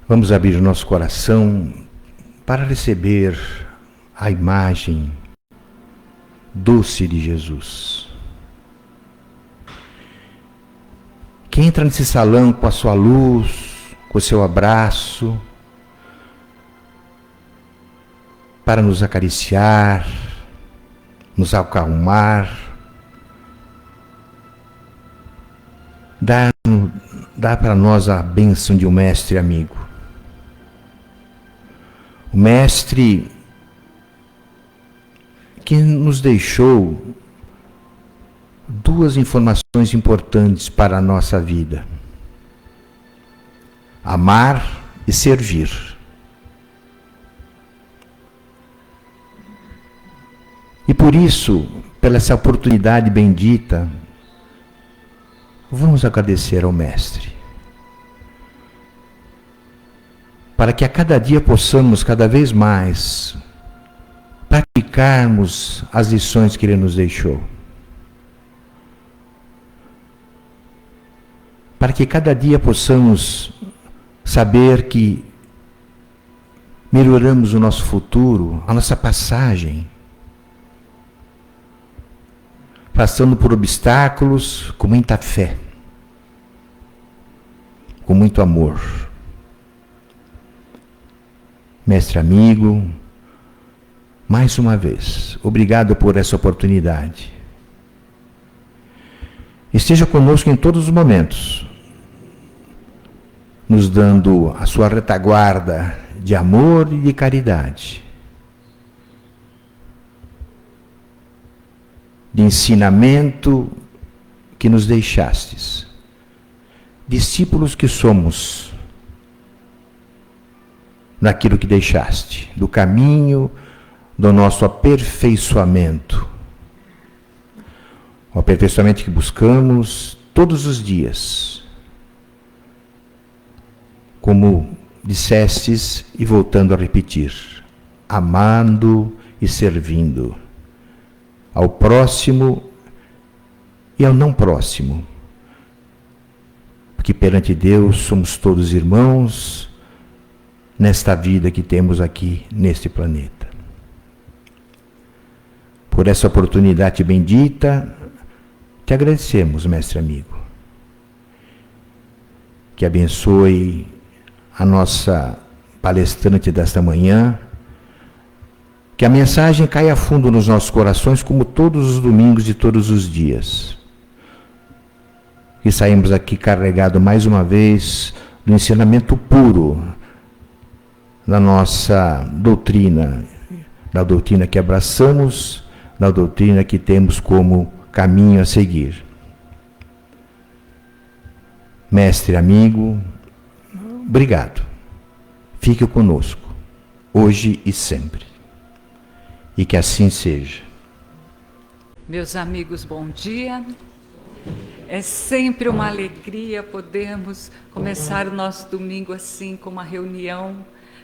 Vamos abrir o nosso coração para receber a imagem doce de Jesus, que entra nesse salão com a sua luz, com o seu abraço, para nos acariciar, nos acalmar, dar para nós a bênção de um mestre amigo. O mestre que nos deixou duas informações importantes para a nossa vida: amar e servir. E por isso, pela essa oportunidade bendita, vamos agradecer ao Mestre, para que a cada dia possamos cada vez mais praticarmos as lições que Ele nos deixou. Para que cada dia possamos saber que melhoramos o nosso futuro, a nossa passagem, passando por obstáculos com muita fé, com muito amor. Mestre amigo, mais uma vez, obrigado por essa oportunidade. Esteja conosco em todos os momentos, nos dando a sua retaguarda de amor e de caridade, de ensinamento que nos deixastes, discípulos que somos naquilo que deixaste, do caminho do nosso aperfeiçoamento. O aperfeiçoamento que buscamos todos os dias. Como dissestes e voltando a repetir, amando e servindo ao próximo e ao não próximo. Porque perante Deus somos todos irmãos nesta vida que temos aqui neste planeta. Por essa oportunidade bendita, te agradecemos, mestre amigo. Que abençoe a nossa palestrante desta manhã, que a mensagem caia fundo nos nossos corações, como todos os domingos de todos os dias. Que saímos aqui carregados mais uma vez do ensinamento puro da nossa doutrina, da doutrina que abraçamos, da doutrina que temos como caminho a seguir. Mestre amigo, obrigado. Fique conosco, hoje e sempre. E que assim seja. Meus amigos, bom dia. É sempre uma alegria podermos começar o nosso domingo assim, com uma reunião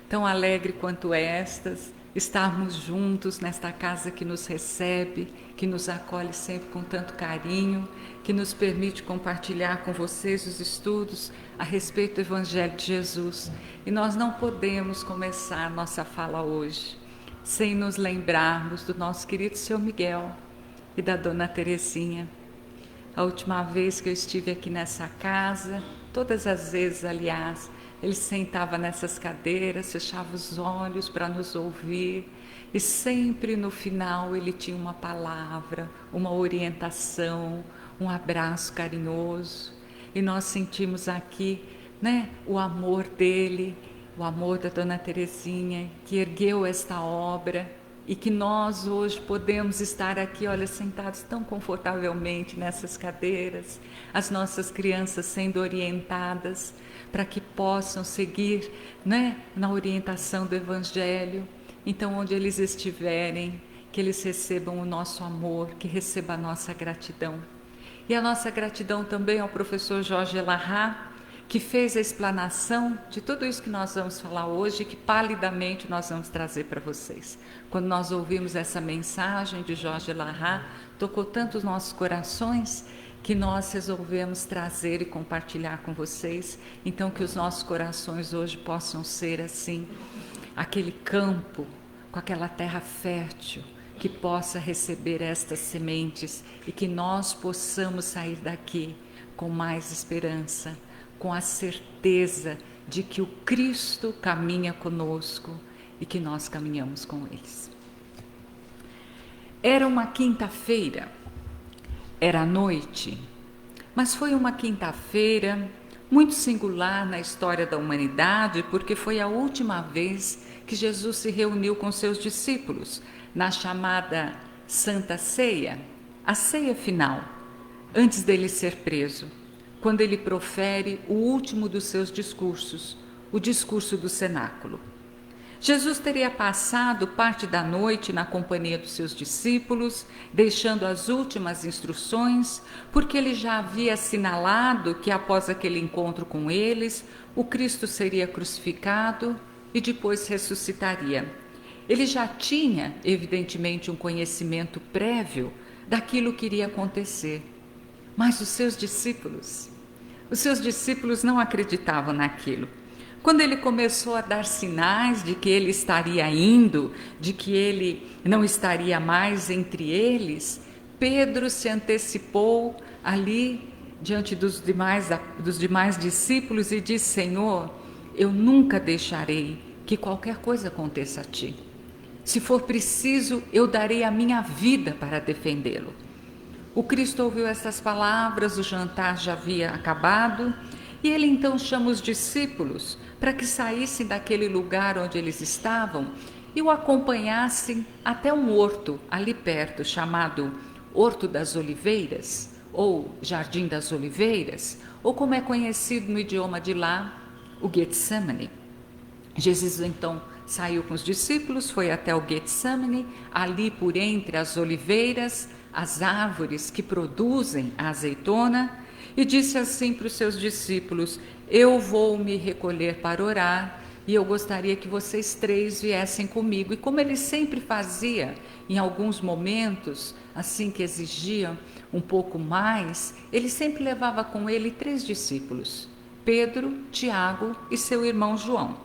tão alegre quanto estas, estarmos juntos nesta casa que nos recebe, que nos acolhe sempre com tanto carinho, que nos permite compartilhar com vocês os estudos a respeito do Evangelho de Jesus. E nós não podemos começar nossa fala hoje sem nos lembrarmos do nosso querido Seu Miguel e da Dona Terezinha. A última vez que eu estive aqui nessa casa, todas as vezes, aliás, ele sentava nessas cadeiras, fechava os olhos para nos ouvir, e sempre no final ele tinha uma palavra, uma orientação, um abraço carinhoso. E nós sentimos aqui, o amor dele, o amor da Dona Terezinha, que ergueu esta obra, e que nós hoje podemos estar aqui, olha, sentados tão confortavelmente nessas cadeiras, as nossas crianças sendo orientadas para que possam seguir, na orientação do Evangelho. Então, onde eles estiverem, que eles recebam o nosso amor, que recebam a nossa gratidão. E a nossa gratidão também ao professor Jorge Elahá, que fez a explanação de tudo isso que nós vamos falar hoje, que palidamente nós vamos trazer para vocês. Quando nós ouvimos essa mensagem de Jorge Elahá, tocou tanto os nossos corações, que nós resolvemos trazer e compartilhar com vocês. Então, que os nossos corações hoje possam ser assim, aquele campo com aquela terra fértil, que possa receber estas sementes e que nós possamos sair daqui com mais esperança, com a certeza de que o Cristo caminha conosco e que nós caminhamos com eles. Era uma quinta-feira, era noite, mas foi uma quinta-feira muito singular na história da humanidade, porque foi a última vez que Jesus se reuniu com seus discípulos, na chamada Santa Ceia, a ceia final, antes dele ser preso, quando ele profere o último dos seus discursos, o discurso do cenáculo. Jesus teria passado parte da noite na companhia dos seus discípulos, deixando as últimas instruções, porque ele já havia assinalado que após aquele encontro com eles, o Cristo seria crucificado e depois ressuscitaria. Ele já tinha, evidentemente, um conhecimento prévio daquilo que iria acontecer, mas os seus discípulos não acreditavam naquilo. Quando ele começou a dar sinais de que ele estaria indo, de que ele não estaria mais entre eles, Pedro se antecipou ali diante dos demais discípulos e disse: Senhor, eu nunca deixarei que qualquer coisa aconteça a ti. Se for preciso, eu darei a minha vida para defendê-lo. O Cristo ouviu essas palavras, o jantar já havia acabado, e ele então chama os discípulos para que saíssem daquele lugar onde eles estavam e o acompanhassem até um horto ali perto, chamado Horto das Oliveiras, ou Jardim das Oliveiras, ou como é conhecido no idioma de lá, o Getsemane. Jesus então saiu com os discípulos, foi até o Getsemane, ali por entre as oliveiras, as árvores que produzem a azeitona, e disse assim para os seus discípulos: eu vou me recolher para orar e eu gostaria que vocês 3 viessem comigo. E como ele sempre fazia, em alguns momentos, assim que exigiam um pouco mais, ele sempre levava com ele 3 discípulos, Pedro, Tiago e seu irmão João.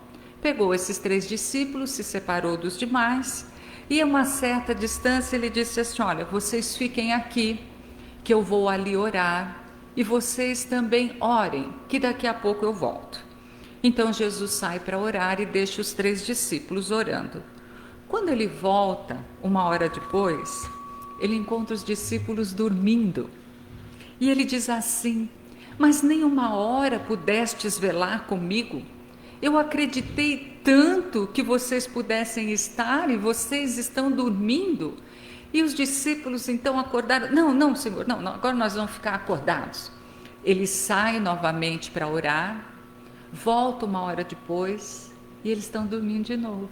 Pegou esses 3 discípulos, se separou dos demais e a uma certa distância ele disse assim: olha, vocês fiquem aqui que eu vou ali orar e vocês também orem, que daqui a pouco eu volto. Então Jesus sai para orar e deixa os 3 discípulos orando. Quando ele volta, 1 hora depois, ele encontra os discípulos dormindo. E ele diz assim: mas nem 1 hora pudestes velar comigo? Eu acreditei tanto que vocês pudessem estar e vocês estão dormindo. E os discípulos então acordaram: não, Senhor, não, agora nós vamos ficar acordados. Ele sai novamente para orar, volta 1 hora depois e eles estão dormindo de novo.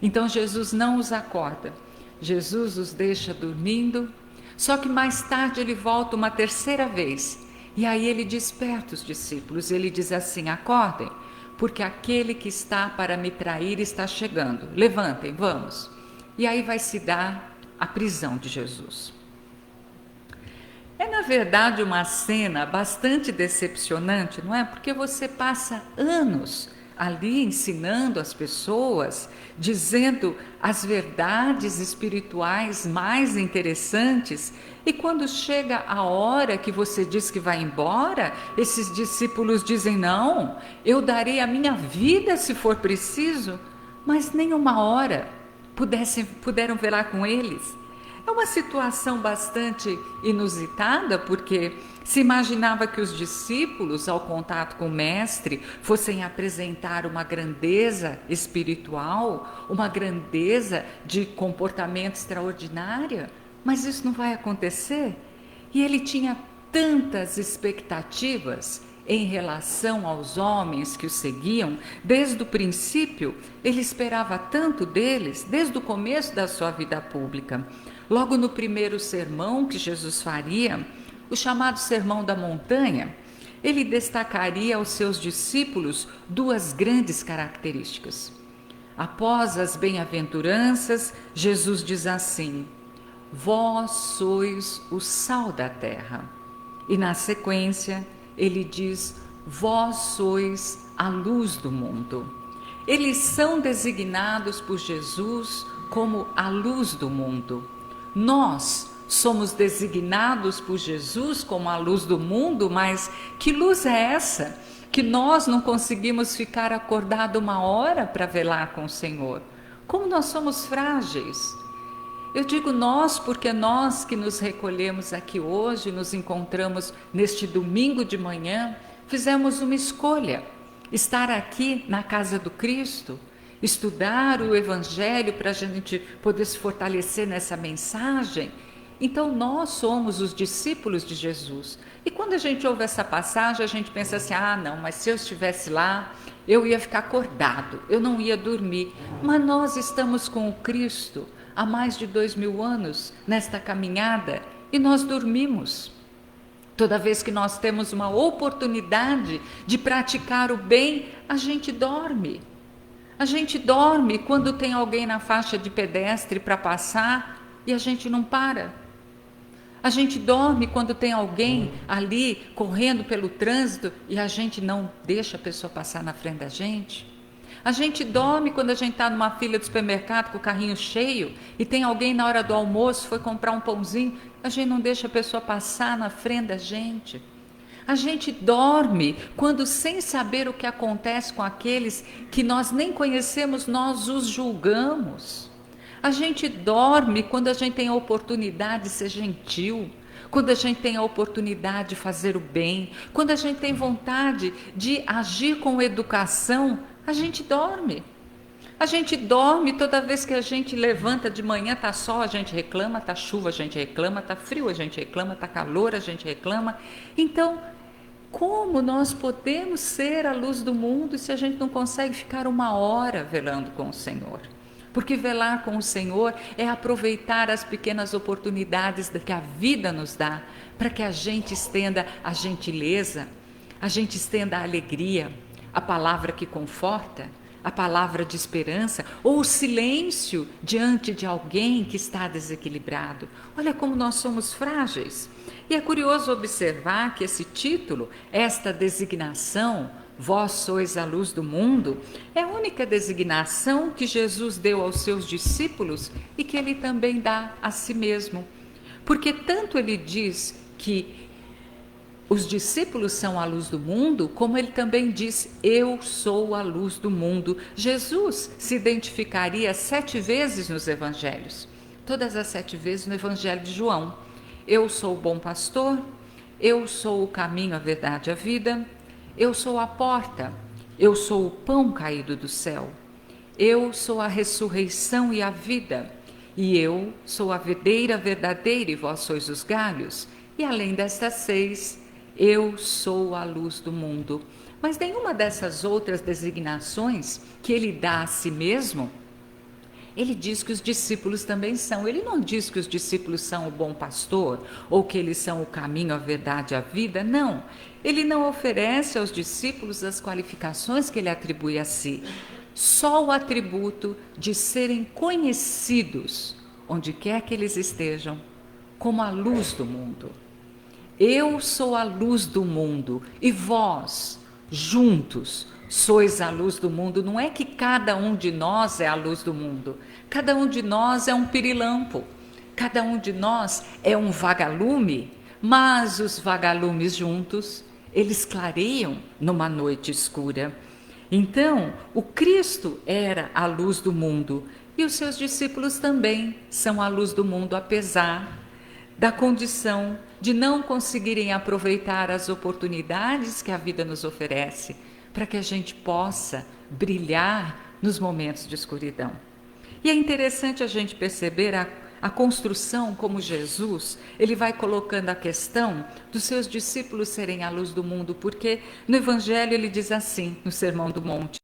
Então Jesus não os acorda, Jesus os deixa dormindo, só que mais tarde ele volta uma 3ª vez e aí ele desperta os discípulos, ele diz assim: acordem, porque aquele que está para me trair está chegando, levantem, vamos. E aí vai se dar a prisão de Jesus. É, na verdade, uma cena bastante decepcionante, não é? Porque você passa anos ali ensinando as pessoas, dizendo as verdades espirituais mais interessantes, e quando chega a hora que você diz que vai embora, esses discípulos dizem: não, eu darei a minha vida se for preciso, mas nem 1 hora puderam velar com eles. É uma situação bastante inusitada, porque se imaginava que os discípulos, ao contato com o mestre, fossem apresentar uma grandeza espiritual, uma grandeza de comportamento extraordinária, mas isso não vai acontecer. E ele tinha tantas expectativas em relação aos homens que o seguiam, desde o princípio, ele esperava tanto deles, desde o começo da sua vida pública. Logo no primeiro sermão que Jesus faria, o chamado Sermão da Montanha, ele destacaria aos seus discípulos 2 grandes características. Após as bem-aventuranças, Jesus diz assim: vós sois o sal da terra. E na sequência, ele diz: vós sois a luz do mundo. Eles são designados por Jesus como a luz do mundo. Nós somos designados por Jesus como a luz do mundo, mas que luz é essa? Que nós não conseguimos ficar acordados uma hora para velar com o Senhor. Como nós somos frágeis. Eu digo nós porque nós que nos recolhemos aqui hoje, nos encontramos neste domingo de manhã, fizemos uma escolha. Estar aqui na casa do Cristo, estudar o Evangelho para a gente poder se fortalecer nessa mensagem. Então nós somos os discípulos de Jesus. E quando a gente ouve essa passagem, a gente pensa assim: ah, não, mas se eu estivesse lá, eu ia ficar acordado, eu não ia dormir. Mas nós estamos com o Cristo há mais de 2000 anos nesta caminhada e nós dormimos. Toda vez que nós temos uma oportunidade de praticar o bem, a gente dorme. A gente dorme quando tem alguém na faixa de pedestre para passar e a gente não para. A gente dorme quando tem alguém ali correndo pelo trânsito e a gente não deixa a pessoa passar na frente da gente. A gente dorme quando a gente está numa fila de supermercado com o carrinho cheio e tem alguém na hora do almoço, foi comprar um pãozinho, a gente não deixa a pessoa passar na frente da gente. A gente dorme quando, sem saber o que acontece com aqueles que nós nem conhecemos, nós os julgamos. A gente dorme quando a gente tem a oportunidade de ser gentil, quando a gente tem a oportunidade de fazer o bem, quando a gente tem vontade de agir com educação, a gente dorme. A gente dorme toda vez que a gente levanta de manhã, está sol, a gente reclama, está chuva, a gente reclama, está frio, a gente reclama, está calor, a gente reclama. Então, como nós podemos ser a luz do mundo se a gente não consegue ficar uma hora velando com o Senhor? Porque velar com o Senhor é aproveitar as pequenas oportunidades que a vida nos dá, para que a gente estenda a gentileza, a gente estenda a alegria, a palavra que conforta, a palavra de esperança, ou o silêncio diante de alguém que está desequilibrado. Olha como nós somos frágeis. E é curioso observar que esse título, esta designação, vós sois a luz do mundo, é a única designação que Jesus deu aos seus discípulos e que ele também dá a si mesmo. Porque tanto ele diz que os discípulos são a luz do mundo, como ele também diz: eu sou a luz do mundo. Jesus se identificaria 7 vezes nos evangelhos, todas as 7 vezes no evangelho de João. Eu sou o bom pastor, eu sou o caminho, a verdade e a vida, eu sou a porta, eu sou o pão caído do céu, eu sou a ressurreição e a vida, e eu sou a videira verdadeira e vós sois os galhos. E além destas 6, eu sou a luz do mundo. Mas nenhuma dessas outras designações que ele dá a si mesmo, ele diz que os discípulos também são. Ele não diz que os discípulos são o bom pastor, ou que eles são o caminho, a verdade e a vida, não. Ele não oferece aos discípulos as qualificações que ele atribui a si. Só o atributo de serem conhecidos, onde quer que eles estejam, como a luz do mundo. Eu sou a luz do mundo e vós, juntos, sois a luz do mundo. Não é que cada um de nós é a luz do mundo. Cada um de nós é um pirilampo. Cada um de nós é um vagalume, mas os vagalumes juntos, eles clareiam numa noite escura. Então, o Cristo era a luz do mundo e os seus discípulos também são a luz do mundo, apesar da condição de não conseguirem aproveitar as oportunidades que a vida nos oferece para que a gente possa brilhar nos momentos de escuridão. E é interessante a gente perceber a construção como Jesus, ele vai colocando a questão dos seus discípulos serem a luz do mundo, porque no Evangelho ele diz assim, no Sermão do Monte: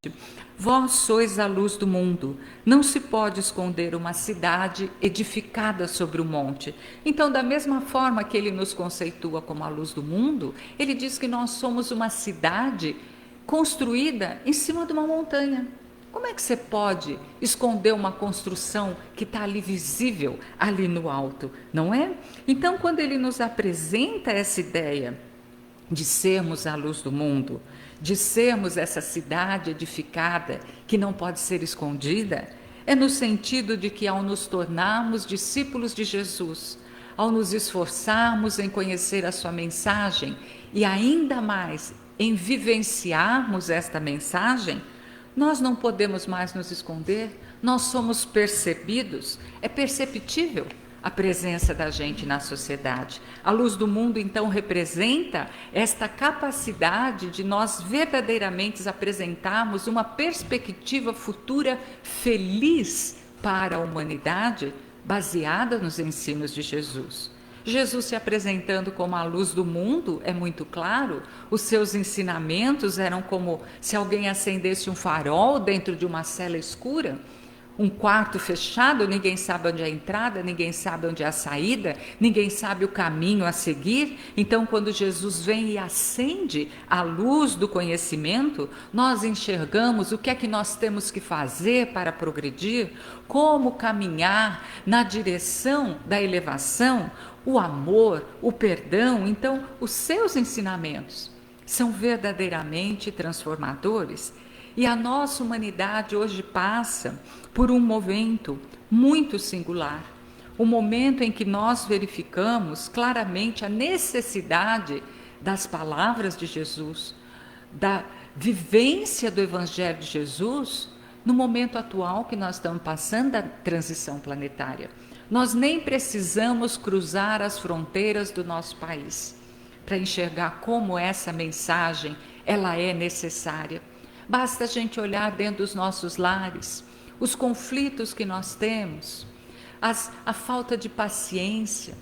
vós sois a luz do mundo, não se pode esconder uma cidade edificada sobre o monte. Então, da mesma forma que ele nos conceitua como a luz do mundo, ele diz que nós somos uma cidade construída em cima de uma montanha, Como é que você pode esconder uma construção que está ali visível, ali no alto, não é? Então, quando ele nos apresenta essa ideia de sermos a luz do mundo, de sermos essa cidade edificada que não pode ser escondida, é no sentido de que ao nos tornarmos discípulos de Jesus, ao nos esforçarmos em conhecer a sua mensagem e ainda mais em vivenciarmos esta mensagem, nós não podemos mais nos esconder, nós somos percebidos, é perceptível a presença da gente na sociedade. A luz do mundo, então, representa esta capacidade de nós verdadeiramente apresentarmos uma perspectiva futura feliz para a humanidade, baseada nos ensinos de Jesus. Jesus se apresentando como a luz do mundo, é muito claro, os seus ensinamentos eram como se alguém acendesse um farol dentro de uma cela escura, um quarto fechado, ninguém sabe onde é a entrada, ninguém sabe onde é a saída, ninguém sabe o caminho a seguir. Então, quando Jesus vem e acende a luz do conhecimento, nós enxergamos o que é que nós temos que fazer para progredir, como caminhar na direção da elevação, o amor, o perdão. Então, os seus ensinamentos são verdadeiramente transformadores. E a nossa humanidade hoje passa por um momento muito singular, um momento em que nós verificamos claramente a necessidade das palavras de Jesus, da vivência do Evangelho de Jesus, no momento atual que nós estamos passando da transição planetária. Nós nem precisamos cruzar as fronteiras do nosso país para enxergar como essa mensagem ela é necessária. Basta a gente olhar dentro dos nossos lares, os conflitos que nós temos, a falta de paciência,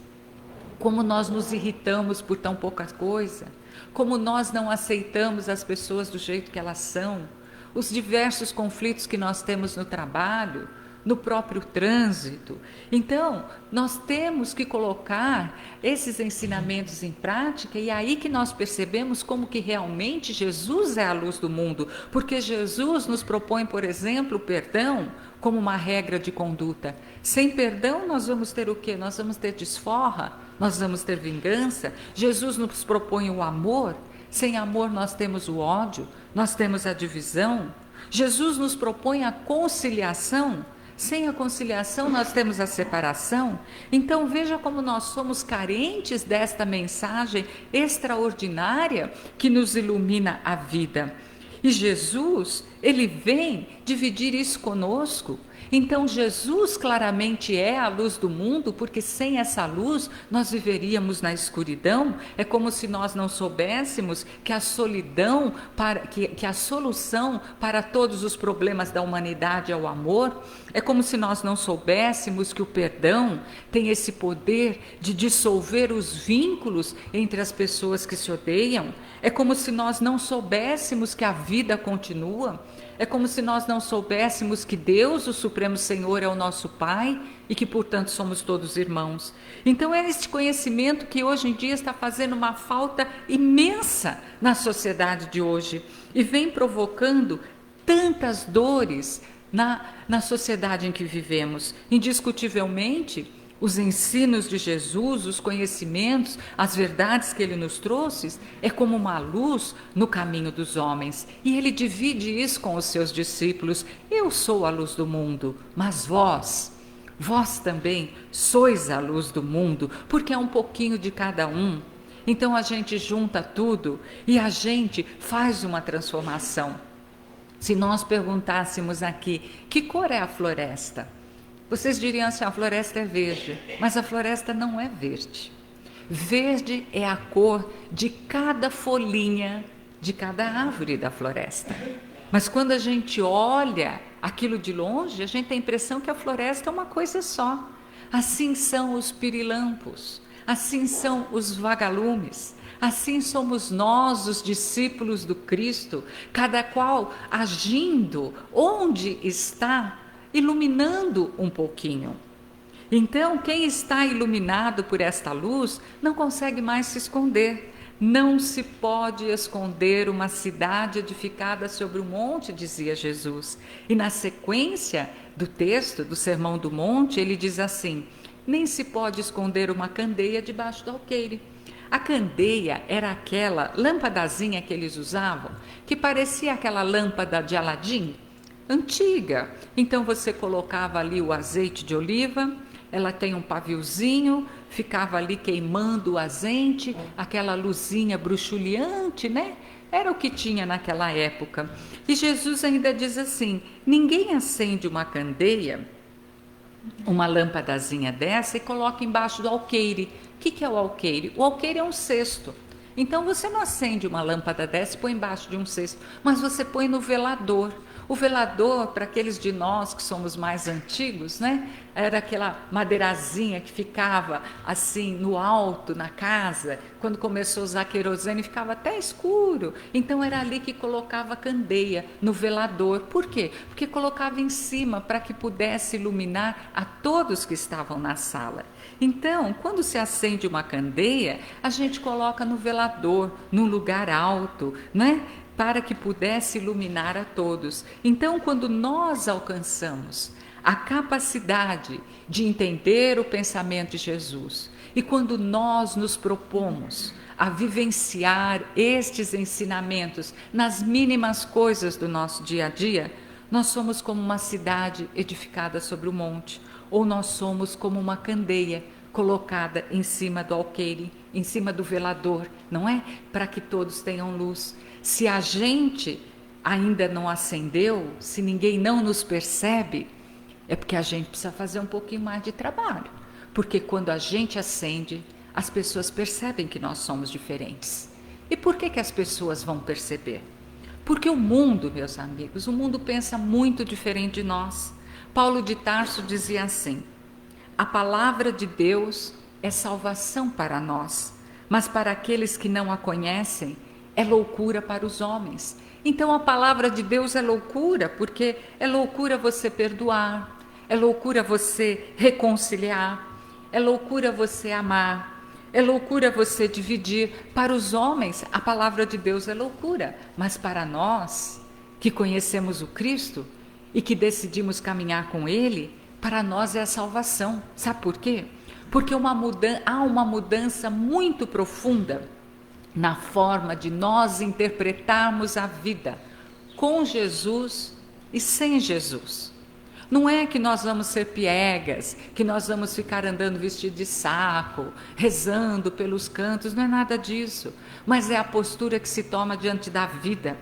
como nós nos irritamos por tão pouca coisa, como nós não aceitamos as pessoas do jeito que elas são, os diversos conflitos que nós temos no trabalho, no próprio trânsito. Então, nós temos que colocar esses ensinamentos em prática, e é aí que nós percebemos como que realmente Jesus é a luz do mundo, porque Jesus nos propõe, por exemplo, o perdão como uma regra de conduta. Sem perdão nós vamos ter o quê? Nós vamos ter desforra, nós vamos ter vingança. Jesus nos propõe o amor, sem amor nós temos o ódio, nós temos a divisão. Jesus nos propõe a conciliação, sem a conciliação nós temos a separação. Então veja como nós somos carentes desta mensagem extraordinária que nos ilumina a vida. E Jesus, ele vem dividir isso conosco. Então Jesus claramente é a luz do mundo, porque sem essa luz nós viveríamos na escuridão. É como se nós não soubéssemos que a solidão, que a solução para todos os problemas da humanidade é o amor. É como se nós não soubéssemos que o perdão tem esse poder de dissolver os vínculos entre as pessoas que se odeiam. É como se nós não soubéssemos que a vida continua. É como se nós não soubéssemos que Deus, o Supremo Senhor, é o nosso Pai e que, portanto, somos todos irmãos. Então, é este conhecimento que hoje em dia está fazendo uma falta imensa na sociedade de hoje e vem provocando tantas dores na sociedade em que vivemos. Indiscutivelmente, os ensinos de Jesus, os conhecimentos, as verdades que ele nos trouxe, é como uma luz no caminho dos homens. E ele divide isso com os seus discípulos. Eu sou a luz do mundo, mas vós também sois a luz do mundo, porque é um pouquinho de cada um. Então a gente junta tudo e a gente faz uma transformação. Se nós perguntássemos aqui, que cor é a floresta? Vocês diriam assim, a floresta é verde, mas a floresta não é verde. Verde é a cor de cada folhinha de cada árvore da floresta. Mas quando a gente olha aquilo de longe, a gente tem a impressão que a floresta é uma coisa só. Assim são os pirilampos, assim são os vagalumes, assim somos nós, os discípulos do Cristo, cada qual agindo onde está, iluminando um pouquinho. Então, quem está iluminado por esta luz não consegue mais se esconder, Não se pode esconder uma cidade edificada sobre um monte, dizia Jesus. E na sequência do texto, do Sermão do Monte, ele diz assim: nem se pode esconder uma candeia debaixo do alqueire. A candeia era aquela lâmpadazinha que eles usavam, que parecia aquela lâmpada de Aladim, antiga. Então você colocava ali o azeite de oliva, ela tem um paviozinho, ficava ali queimando o azeite, aquela luzinha bruxuleante, né? Era o que tinha naquela época. E Jesus ainda diz assim: ninguém acende uma candeia, uma lâmpadazinha dessa, e coloca embaixo do alqueire. O que é o alqueire? O alqueire é um cesto. Então você não acende uma lâmpada dessa e põe embaixo de um cesto, mas você põe no velador. O velador, para aqueles de nós que somos mais antigos, né, era aquela madeirazinha que ficava assim no alto, na casa. Quando começou a usar querosene, ficava até escuro. Então era ali que colocava a candeia, no velador. Por quê? Porque colocava em cima para que pudesse iluminar a todos que estavam na sala. Então, quando se acende uma candeia, a gente coloca no velador, num lugar alto, né? Para que pudesse iluminar a todos. Então, quando nós alcançamos a capacidade de entender o pensamento de Jesus, e quando nós nos propomos a vivenciar estes ensinamentos nas mínimas coisas do nosso dia a dia, nós somos como uma cidade edificada sobre o monte, ou nós somos como uma candeia colocada em cima do alqueire, em cima do velador, não é? Para que todos tenham luz. Se a gente ainda não acendeu, se ninguém não nos percebe, é porque a gente precisa fazer um pouquinho mais de trabalho. Porque quando a gente acende, as pessoas percebem que nós somos diferentes. E por que as pessoas vão perceber? Porque o mundo, meus amigos, o mundo pensa muito diferente de nós. Paulo de Tarso dizia assim: a palavra de Deus é salvação para nós, mas para aqueles que não a conhecem, é loucura para os homens. Então a palavra de Deus é loucura, porque é loucura você perdoar, é loucura você reconciliar, é loucura você amar, é loucura você dividir. Para os homens, a palavra de Deus é loucura, mas para nós, que conhecemos o Cristo e que decidimos caminhar com Ele, para nós é a salvação. Sabe por quê? Porque há uma mudança muito profunda na forma de nós interpretarmos a vida, com Jesus e sem Jesus. Não é que nós vamos ser piegas, que nós vamos ficar andando vestido de saco, rezando pelos cantos, não é nada disso. Mas é a postura que se toma diante da vida.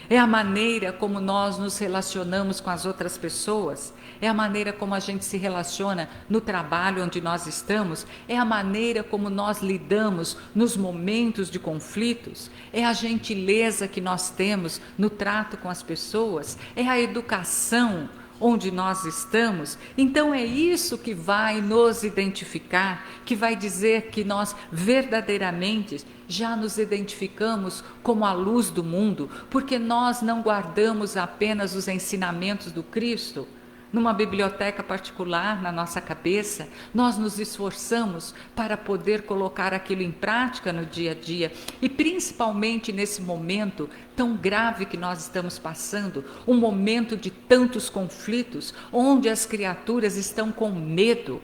É a maneira como nós nos relacionamos com as outras pessoas, é a maneira como a gente se relaciona no trabalho onde nós estamos, é a maneira como nós lidamos nos momentos de conflitos, é a gentileza que nós temos no trato com as pessoas, é a educação onde nós estamos. Então é isso que vai nos identificar, que vai dizer que nós verdadeiramente já nos identificamos como a luz do mundo, porque nós não guardamos apenas os ensinamentos do Cristo numa biblioteca particular na nossa cabeça, nós nos esforçamos para poder colocar aquilo em prática no dia a dia, e principalmente nesse momento tão grave que nós estamos passando, um momento de tantos conflitos, onde as criaturas estão com medo,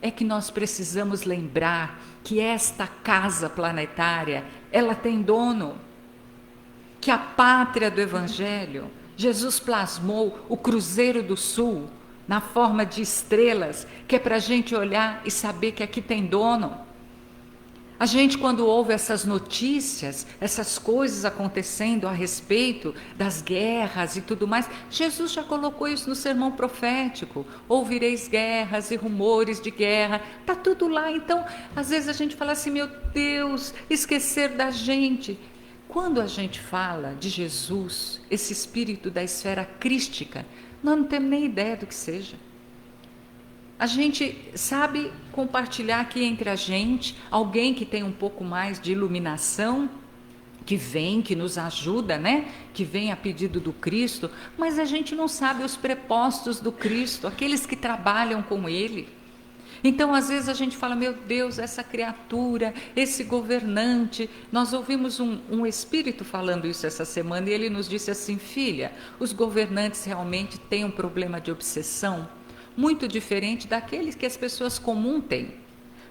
é que nós precisamos lembrar que esta casa planetária, ela tem dono, que a pátria do Evangelho, Jesus plasmou o Cruzeiro do Sul na forma de estrelas, que é para a gente olhar e saber que aqui tem dono. A gente, quando ouve essas notícias, essas coisas acontecendo a respeito das guerras e tudo mais, Jesus já colocou isso no sermão profético: ouvireis guerras e rumores de guerra, está tudo lá. Então, às vezes a gente fala assim: meu Deus, esquecer da gente. Quando a gente fala de Jesus, esse espírito da esfera crística, nós não temos nem ideia do que seja. A gente sabe compartilhar aqui entre a gente, alguém que tem um pouco mais de iluminação, que vem, que nos ajuda, né? Que vem a pedido do Cristo, mas a gente não sabe os prepostos do Cristo, aqueles que trabalham com Ele. Então, às vezes a gente fala, meu Deus, essa criatura, esse governante. Nós ouvimos um espírito falando isso essa semana e ele nos disse assim, filha, os governantes realmente têm um problema de obsessão muito diferente daqueles que as pessoas comuns têm.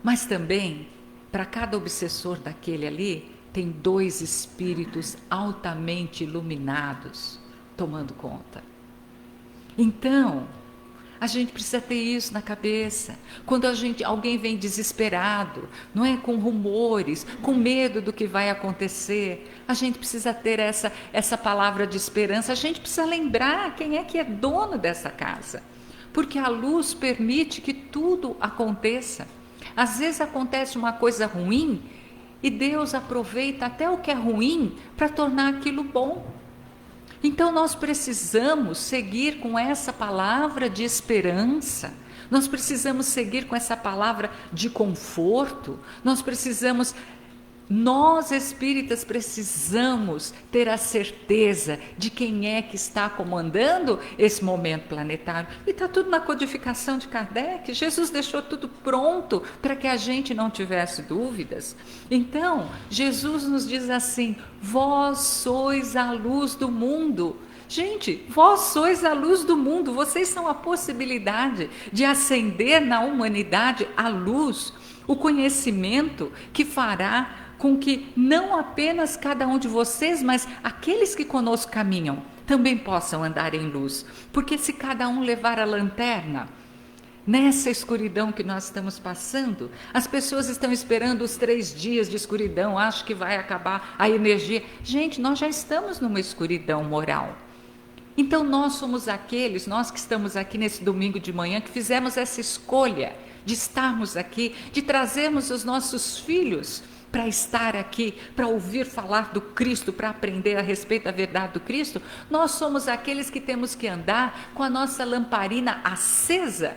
Mas também, para cada obsessor daquele ali, tem 2 espíritos altamente iluminados tomando conta. Então, a gente precisa ter isso na cabeça. Quando alguém vem desesperado, não é, com rumores, com medo do que vai acontecer, a gente precisa ter essa palavra de esperança. A gente precisa lembrar quem é que é dono dessa casa, porque a luz permite que tudo aconteça. Às vezes acontece uma coisa ruim e Deus aproveita até o que é ruim para tornar aquilo bom. Então nós precisamos seguir com essa palavra de esperança, nós precisamos seguir com essa palavra de conforto, nós espíritas precisamos ter a certeza de quem é que está comandando esse momento planetário. E está tudo na codificação de Kardec. Jesus deixou tudo pronto para que a gente não tivesse dúvidas. Então, Jesus nos diz assim, vós sois a luz do mundo. Gente, vós sois a luz do mundo, vocês são a possibilidade de acender na humanidade a luz, o conhecimento que fará com que não apenas cada um de vocês, mas aqueles que conosco caminham, também possam andar em luz. Porque se cada um levar a lanterna, nessa escuridão que nós estamos passando, as pessoas estão esperando os 3 dias de escuridão, acham que vai acabar a energia. Gente, nós já estamos numa escuridão moral. Então nós somos aqueles, nós que estamos aqui nesse domingo de manhã, que fizemos essa escolha de estarmos aqui, de trazermos os nossos filhos para estar aqui, para ouvir falar do Cristo, para aprender a respeito da verdade do Cristo. Nós somos aqueles que temos que andar com a nossa lamparina acesa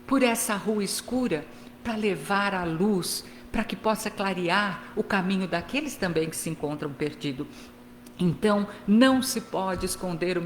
por essa rua escura, para levar a luz, para que possa clarear o caminho daqueles também que se encontram perdidos. Então, não se pode esconder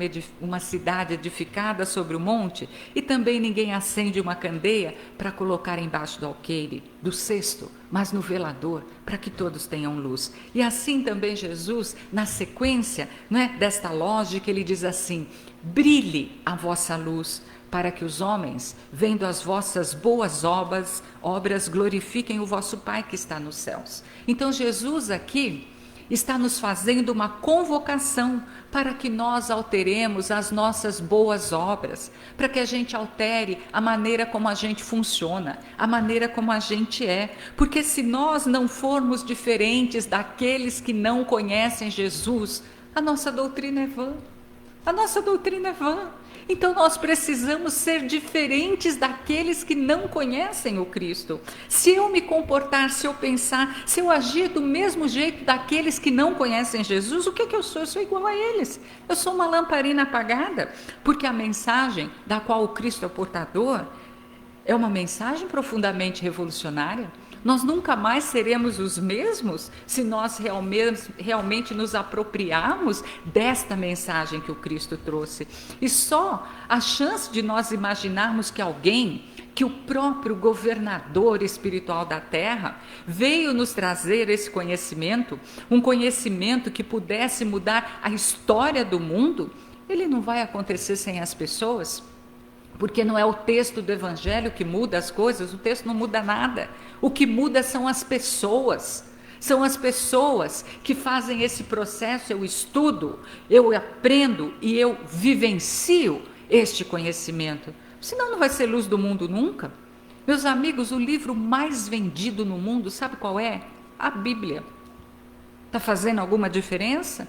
uma cidade edificada sobre o monte, e também ninguém acende uma candeia para colocar embaixo do alqueire, do cesto, mas no velador, para que todos tenham luz. E assim também Jesus, na sequência, não é, desta lógica, ele diz assim, brilhe a vossa luz, para que os homens, vendo as vossas boas obras, glorifiquem o vosso Pai que está nos céus. Então Jesus aqui está nos fazendo uma convocação para que nós alteremos as nossas boas obras, para que a gente altere a maneira como a gente funciona, a maneira como a gente é, porque se nós não formos diferentes daqueles que não conhecem Jesus, a nossa doutrina é vã, a nossa doutrina é vã. Então nós precisamos ser diferentes daqueles que não conhecem o Cristo. Se eu me comportar, se eu pensar, se eu agir do mesmo jeito daqueles que não conhecem Jesus, o que eu sou? Eu sou igual a eles. Eu sou uma lamparina apagada, porque a mensagem da qual o Cristo é o portador é uma mensagem profundamente revolucionária. Nós nunca mais seremos os mesmos se nós realmente nos apropriarmos desta mensagem que o Cristo trouxe. E só a chance de nós imaginarmos que alguém, que o próprio governador espiritual da Terra, veio nos trazer esse conhecimento, um conhecimento que pudesse mudar a história do mundo, ele não vai acontecer sem as pessoas. Porque não é o texto do Evangelho que muda as coisas, o texto não muda nada. O que muda são as pessoas. São as pessoas que fazem esse processo, eu estudo, eu aprendo e eu vivencio este conhecimento. Senão não vai ser luz do mundo nunca. Meus amigos, o livro mais vendido no mundo, sabe qual é? A Bíblia. Está fazendo alguma diferença?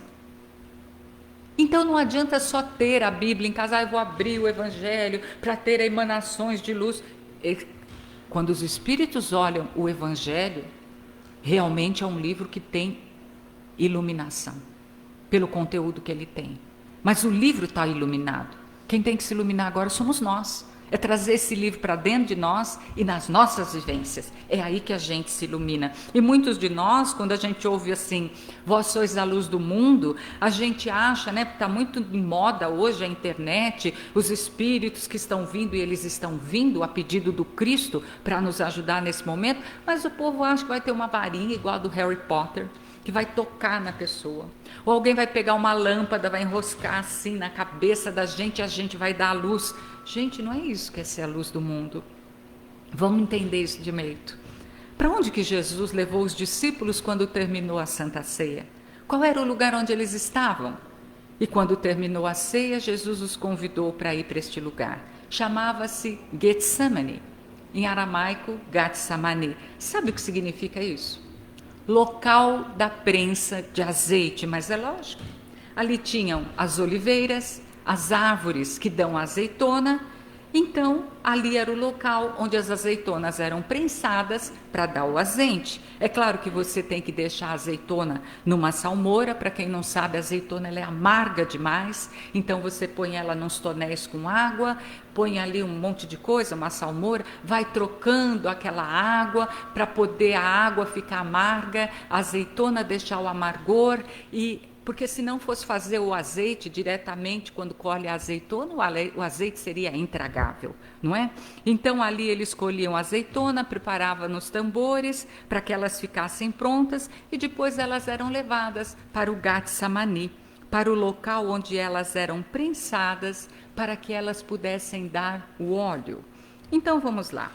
Então não adianta só ter a Bíblia em casa, eu vou abrir o Evangelho para ter emanações de luz. Quando os espíritos olham o Evangelho, realmente é um livro que tem iluminação, pelo conteúdo que ele tem. Mas o livro está iluminado. Quem tem que se iluminar agora somos nós. É trazer esse livro para dentro de nós e nas nossas vivências. É aí que a gente se ilumina. E muitos de nós, quando a gente ouve assim, vós sois a luz do mundo, a gente acha, né, está muito em moda hoje a internet, os espíritos que estão vindo, e eles estão vindo a pedido do Cristo para nos ajudar nesse momento, mas o povo acha que vai ter uma varinha igual a do Harry Potter, que vai tocar na pessoa. Ou alguém vai pegar uma lâmpada, vai enroscar assim na cabeça da gente e a gente vai dar a luz. Gente, não é isso que é ser a luz do mundo. Vamos entender isso direito. Para onde que Jesus levou os discípulos quando terminou a Santa Ceia? Qual era o lugar onde eles estavam? E quando terminou a ceia, Jesus os convidou para ir para este lugar. Chamava-se Getsemane. Em aramaico, Gatsamani. Sabe o que significa isso? Local da prensa de azeite, mas é lógico. Ali tinham as oliveiras, as árvores que dão azeitona, então ali era o local onde as azeitonas eram prensadas para dar o azeite. É claro que você tem que deixar a azeitona numa salmoura, para quem não sabe, a azeitona ela é amarga demais, então você põe ela nos tonéis com água, põe ali um monte de coisa, uma salmoura, vai trocando aquela água para poder a água ficar amarga, a azeitona deixar o amargor, e porque se não fosse fazer o azeite diretamente quando colhe a azeitona, o azeite seria intragável, não é? Então ali eles colhiam a azeitona, preparavam nos tambores para que elas ficassem prontas e depois elas eram levadas para o Gatsamani, para o local onde elas eram prensadas para que elas pudessem dar o óleo. Então vamos lá.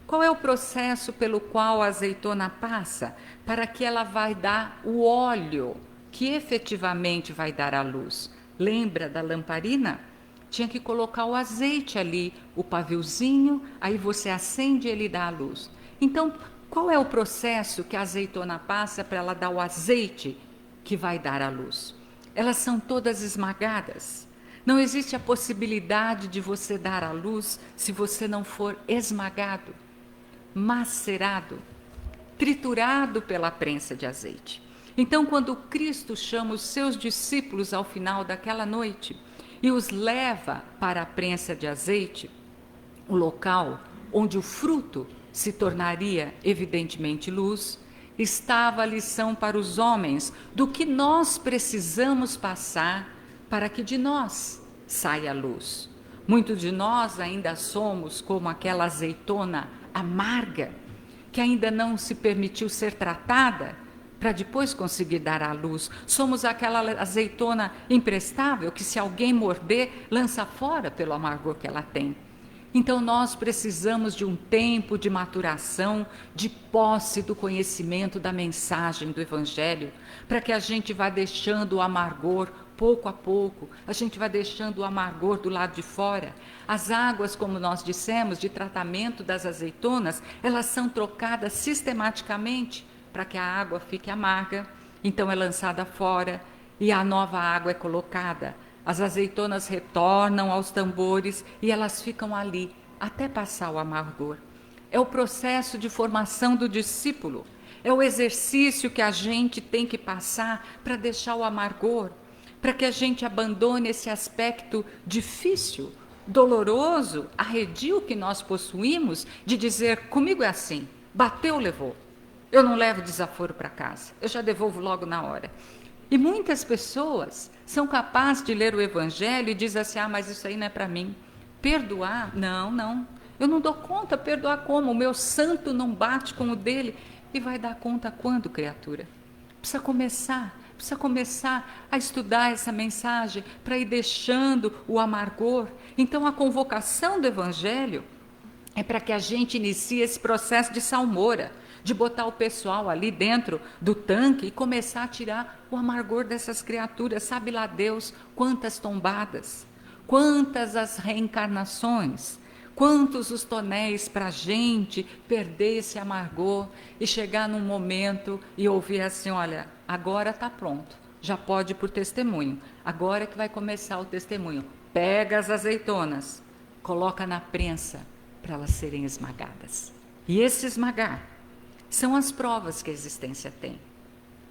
Qual é o processo pelo qual a azeitona passa para que ela vai dar o óleo que efetivamente vai dar a luz? Lembra da lamparina? Tinha que colocar o azeite ali, o paviozinho, aí você acende e ele dá a luz. Então, qual é o processo que a azeitona passa para ela dar o azeite que vai dar a luz? Elas são todas esmagadas. Não existe a possibilidade de você dar a luz se você não for esmagado, macerado, triturado pela prensa de azeite. Então, quando Cristo chama os seus discípulos ao final daquela noite e os leva para a prensa de azeite, o local onde o fruto se tornaria evidentemente luz, estava a lição para os homens do que nós precisamos passar para que de nós saia a luz. Muitos de nós ainda somos como aquela azeitona amarga, que ainda não se permitiu ser tratada, para depois conseguir dar à luz. Somos aquela azeitona imprestável que, se alguém morder, lança fora pelo amargor que ela tem. Então nós precisamos de um tempo de maturação, de posse do conhecimento da mensagem do Evangelho, para que a gente vá deixando o amargor pouco a pouco, a gente vai deixando o amargor do lado de fora. As águas, como nós dissemos, de tratamento das azeitonas, elas são trocadas sistematicamente para que a água fique amarga, então é lançada fora e a nova água é colocada. As azeitonas retornam aos tambores e elas ficam ali até passar o amargor. É o processo de formação do discípulo, é o exercício que a gente tem que passar para deixar o amargor, para que a gente abandone esse aspecto difícil, doloroso, arredio que nós possuímos de dizer, comigo é assim, bateu, levou. Eu não levo desaforo para casa, eu já devolvo logo na hora. E muitas pessoas são capazes de ler o Evangelho e dizem assim, mas isso aí não é para mim. Perdoar? Não, eu não dou conta, perdoar como? O meu santo não bate com o dele. E vai dar conta quando, criatura? Precisa começar a estudar essa mensagem para ir deixando o amargor. Então a convocação do Evangelho é para que a gente inicie esse processo de salmoura, de botar o pessoal ali dentro do tanque e começar a tirar o amargor dessas criaturas. Sabe lá Deus quantas tombadas, quantas as reencarnações, quantos os tonéis para a gente perder esse amargor e chegar num momento e ouvir assim, olha, agora está pronto, já pode ir por testemunho, agora que vai começar o testemunho. Pega as azeitonas, coloca na prensa para elas serem esmagadas. E esse esmagar são as provas que a existência tem.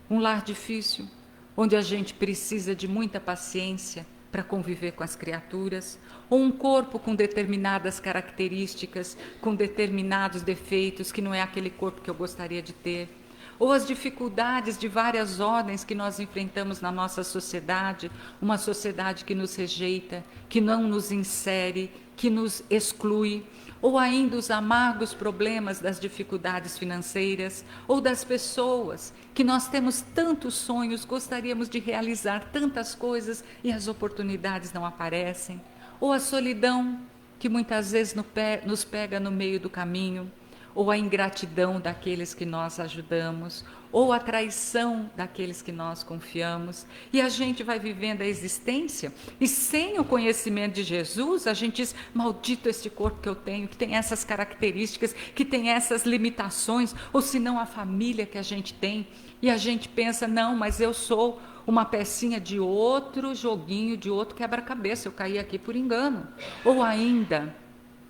Um lar difícil, onde a gente precisa de muita paciência para conviver com as criaturas, ou um corpo com determinadas características, com determinados defeitos, que não é aquele corpo que eu gostaria de ter, ou as dificuldades de várias ordens que nós enfrentamos na nossa sociedade, uma sociedade que nos rejeita, que não nos insere, que nos exclui, ou ainda os amargos problemas das dificuldades financeiras, ou das pessoas, que nós temos tantos sonhos, gostaríamos de realizar tantas coisas e as oportunidades não aparecem, ou a solidão, que muitas vezes nos pega no meio do caminho, ou a ingratidão daqueles que nós ajudamos, ou a traição daqueles que nós confiamos, e a gente vai vivendo a existência, e sem o conhecimento de Jesus, a gente diz, maldito este corpo que eu tenho, que tem essas características, que tem essas limitações, ou se não a família que a gente tem, e a gente pensa, não, mas eu sou uma pecinha de outro joguinho, de outro quebra-cabeça, eu caí aqui por engano, ou ainda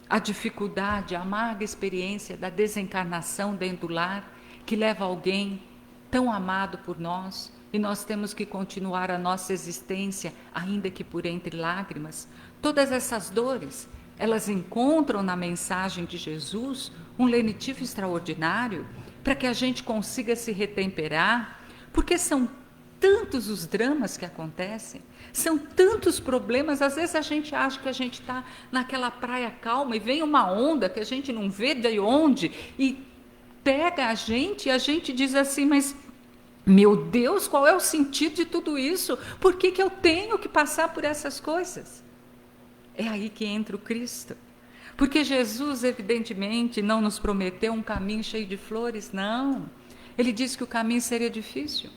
a dificuldade, a amarga experiência da desencarnação dentro do lar, que leva alguém tão amado por nós, e nós temos que continuar a nossa existência, ainda que por entre lágrimas. Todas essas dores, elas encontram na mensagem de Jesus um lenitivo extraordinário, para que a gente consiga se retemperar, porque são tantos os dramas que acontecem, são tantos problemas, às vezes a gente acha que a gente está naquela praia calma e vem uma onda que a gente não vê de onde e pega a gente e a gente diz assim, mas meu Deus, qual é o sentido de tudo isso? Por que eu tenho que passar por essas coisas? É aí que entra o Cristo. Porque Jesus, evidentemente, não nos prometeu um caminho cheio de flores, não. Ele disse que o caminho seria difícil,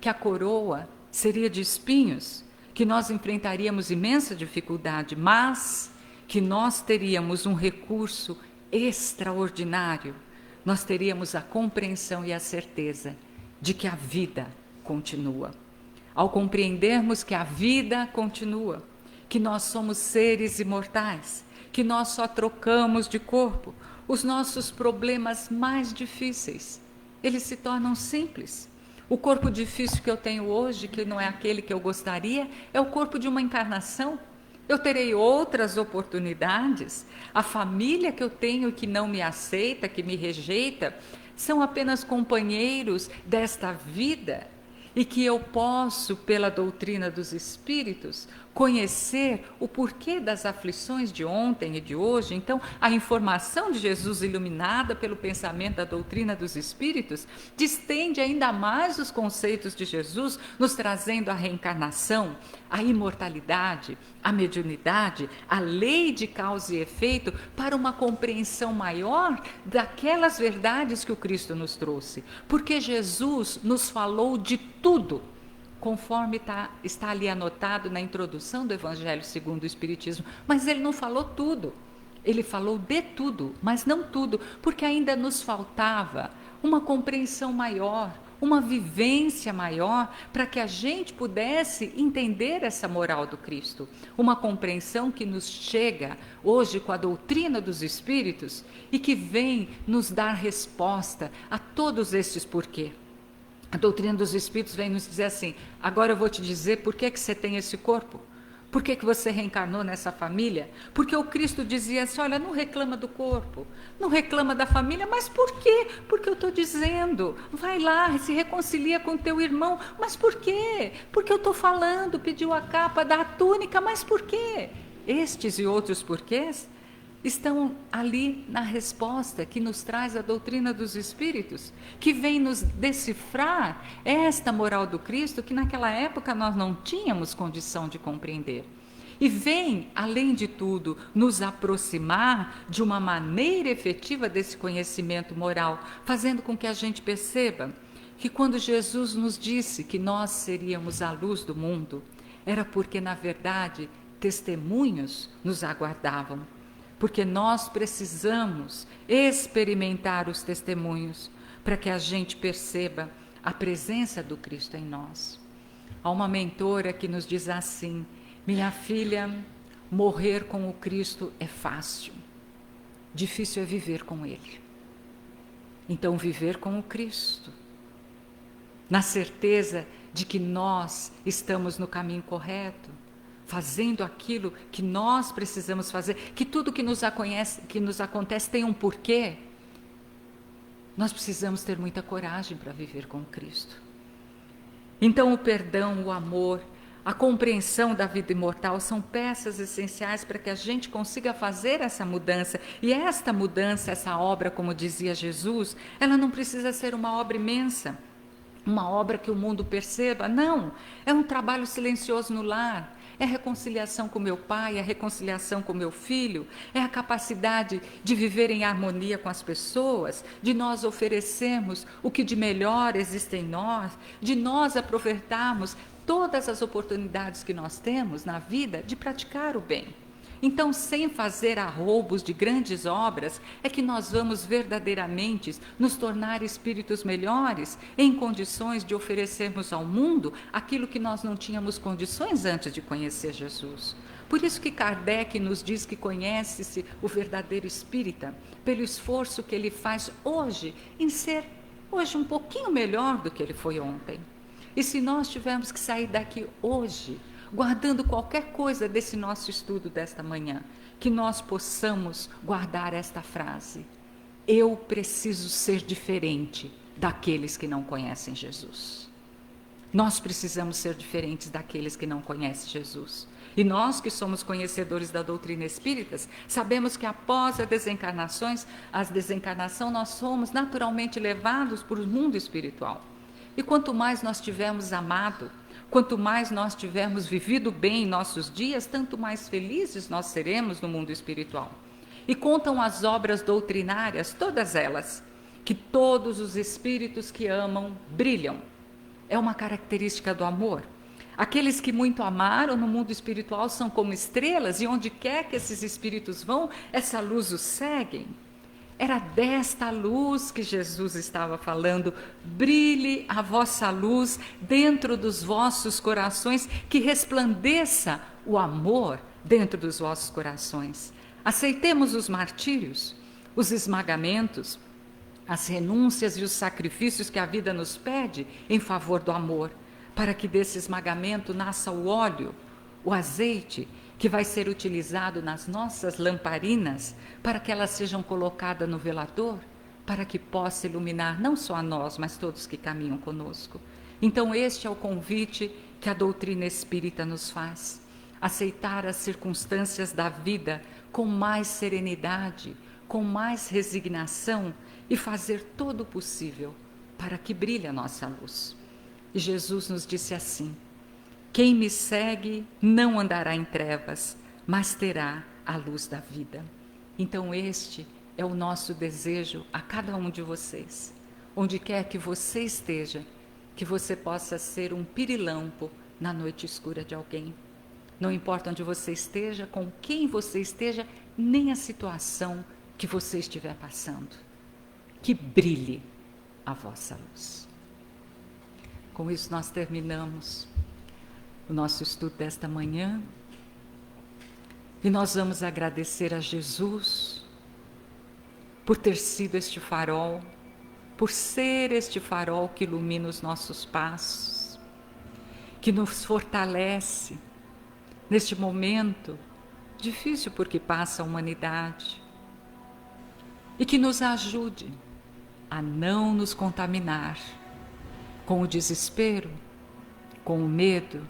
que a coroa seria de espinhos, que nós enfrentaríamos imensa dificuldade, mas que nós teríamos um recurso extraordinário, nós teríamos a compreensão e a certeza de que a vida continua. Ao compreendermos que a vida continua, que nós somos seres imortais, que nós só trocamos de corpo, os nossos problemas mais difíceis, eles se tornam simples. O corpo difícil que eu tenho hoje, que não é aquele que eu gostaria, é o corpo de uma encarnação. Eu terei outras oportunidades. A família que eu tenho que não me aceita, que me rejeita, são apenas companheiros desta vida e que eu posso, pela doutrina dos espíritos, conhecer o porquê das aflições de ontem e de hoje. Então, a informação de Jesus iluminada pelo pensamento da doutrina dos espíritos distende ainda mais os conceitos de Jesus, nos trazendo a reencarnação, a imortalidade, a mediunidade, a lei de causa e efeito, para uma compreensão maior daquelas verdades que o Cristo nos trouxe. Porque Jesus nos falou de tudo, conforme está ali anotado na introdução do Evangelho segundo o Espiritismo, mas ele não falou tudo, ele falou de tudo, mas não tudo, porque ainda nos faltava uma compreensão maior, uma vivência maior, para que a gente pudesse entender essa moral do Cristo, uma compreensão que nos chega hoje com a doutrina dos Espíritos e que vem nos dar resposta a todos estes porquê. A doutrina dos Espíritos vem nos dizer assim, agora eu vou te dizer por que você tem esse corpo, por que você reencarnou nessa família, porque o Cristo dizia assim, olha, não reclama do corpo, não reclama da família, mas por quê? Porque eu estou dizendo, vai lá, se reconcilia com teu irmão, mas por quê? Porque eu estou falando, pediu a capa, dá a túnica, mas por quê? Estes e outros porquês estão ali na resposta que nos traz a doutrina dos Espíritos, que vem nos decifrar esta moral do Cristo que naquela época nós não tínhamos condição de compreender. E vem, além de tudo, nos aproximar de uma maneira efetiva desse conhecimento moral, fazendo com que a gente perceba que quando Jesus nos disse que nós seríamos a luz do mundo, era porque, na verdade, testemunhos nos aguardavam. Porque nós precisamos experimentar os testemunhos para que a gente perceba a presença do Cristo em nós. Há uma mentora que nos diz assim, minha filha, morrer com o Cristo é fácil, difícil é viver com Ele. Então, viver com o Cristo, na certeza de que nós estamos no caminho correto, fazendo aquilo que nós precisamos fazer, que tudo que nos acontece tem um porquê, nós precisamos ter muita coragem para viver com Cristo. Então o perdão, o amor, a compreensão da vida imortal são peças essenciais para que a gente consiga fazer essa mudança. E esta mudança, essa obra, como dizia Jesus, ela não precisa ser uma obra imensa, uma obra que o mundo perceba. Não, é um trabalho silencioso no lar. É a reconciliação com meu pai, é a reconciliação com meu filho, é a capacidade de viver em harmonia com as pessoas, de nós oferecermos o que de melhor existe em nós, de nós aproveitarmos todas as oportunidades que nós temos na vida de praticar o bem. Então, sem fazer arroubos de grandes obras, é que nós vamos verdadeiramente nos tornar espíritos melhores, em condições de oferecermos ao mundo aquilo que nós não tínhamos condições antes de conhecer Jesus. Por isso que Kardec nos diz que conhece-se o verdadeiro espírita, pelo esforço que ele faz hoje, em ser hoje um pouquinho melhor do que ele foi ontem. E se nós tivermos que sair daqui hoje, guardando qualquer coisa desse nosso estudo desta manhã, que nós possamos guardar esta frase: eu preciso ser diferente daqueles que não conhecem Jesus. Nós precisamos ser diferentes daqueles que não conhecem Jesus. E nós que somos conhecedores da doutrina espírita, sabemos que após as desencarnação, nós somos naturalmente levados para o mundo espiritual. E quanto mais nós tivermos amado, quanto mais nós tivermos vivido bem em nossos dias, tanto mais felizes nós seremos no mundo espiritual. E contam as obras doutrinárias, todas elas, que todos os espíritos que amam brilham. É uma característica do amor. Aqueles que muito amaram no mundo espiritual são como estrelas, e onde quer que esses espíritos vão, essa luz os segue. Era desta luz que Jesus estava falando: brilhe a vossa luz dentro dos vossos corações, que resplandeça o amor dentro dos vossos corações. Aceitemos os martírios, os esmagamentos, as renúncias e os sacrifícios que a vida nos pede em favor do amor, para que desse esmagamento nasça o óleo, o azeite, que vai ser utilizado nas nossas lamparinas, para que elas sejam colocadas no velador, para que possa iluminar não só a nós, mas todos que caminham conosco. Então este é o convite que a doutrina espírita nos faz: aceitar as circunstâncias da vida com mais serenidade, com mais resignação, e fazer todo o possível para que brilhe a nossa luz. E Jesus nos disse assim: quem me segue não andará em trevas, mas terá a luz da vida. Então este é o nosso desejo a cada um de vocês. Onde quer que você esteja, que você possa ser um pirilampo na noite escura de alguém. Não importa onde você esteja, com quem você esteja, nem a situação que você estiver passando. Que brilhe a vossa luz. Com isso nós terminamos o nosso estudo desta manhã, e nós vamos agradecer a Jesus por ter sido este farol, por ser este farol que ilumina os nossos passos, que nos fortalece neste momento difícil por que passa a humanidade, e que nos ajude a não nos contaminar com o desespero, com o medo,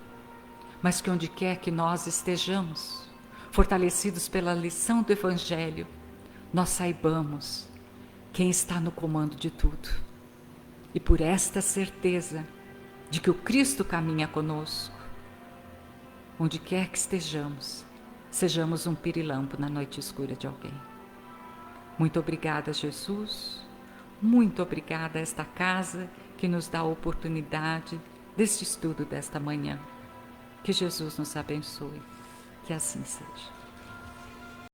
mas que onde quer que nós estejamos, fortalecidos pela lição do Evangelho, nós saibamos quem está no comando de tudo. E por esta certeza de que o Cristo caminha conosco, onde quer que estejamos, sejamos um pirilampo na noite escura de alguém. Muito obrigada, Jesus. Muito obrigada a esta casa que nos dá a oportunidade deste estudo desta manhã. Que Jesus nos abençoe. Que assim seja.